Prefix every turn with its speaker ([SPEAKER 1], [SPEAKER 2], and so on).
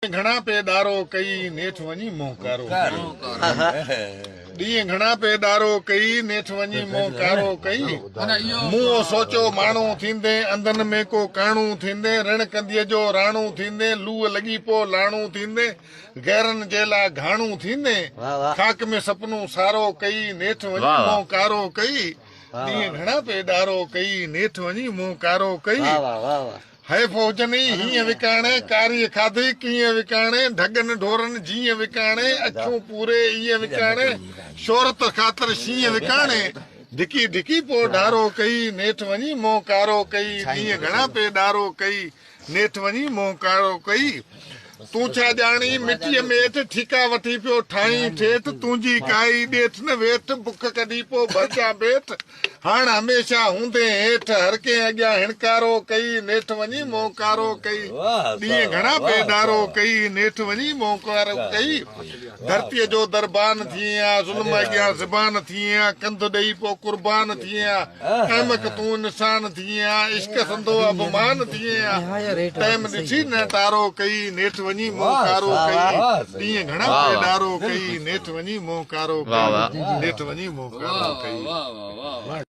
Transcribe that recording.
[SPEAKER 1] घणा पेदारो कई नेठ वञी मोहकारो ॾींहं घणा पेदारो कई नेठ वञी मोहकारो कई मुंहुं सोचो माण्हू थींदे अंधनि में को काणू थींदे रण कंदीअ जो राणू थींदे लूह लॻी पो लाणू थींदे गैरनि जे लाइ घाणू थींदे खाक में सपनू सारो कई नेठ वञी मोहकारो कई ॾींहं घणा पेदारो कई नेठ वञी मोहकारो कई है फौजनी हीअं विकाणे कारी खाधी कीअं विकाणे ढगनि ढोरनि जीअं विकाणे अखियूं पूरे ईअं विकाणे शोहरत ख़ातिर शीअं विकाणे ढिकी ढिकी पो ढारो कई नेठ वञी मोहकारो कई ॾींहं घणा पेदारो कई नेठ वञी मोहकारो कई तू छा ॼाणी मिटीअ में ठीका वठी पियो ठाहीं ठेठ तुंहिंजी काई ॾेठ न वेठ बुख कढी पो भरजा बेठ हाण हमेशा हूंदे हेठि हर कंहिं अॻियां हिणकारो कई नेठ वञी मोहकारो कई ॾींहं घणा पेदारो कई नेठ वञी मोहकारो कई धरतीअ जो दरबान थियां ज़ुल्म अॻियां ज़बान थियां कंध ॾेई पो कुर्बान थियां अहमक तूं निशान थियां इश्क संदो अपमान थियां टाइम ॾिसी न तारो कई नेठ वञी मोहकारो कई ॾींहं घणा पेदारो कई नेठ वञी मोहकारो कई नेठ वञी मोहकारो कई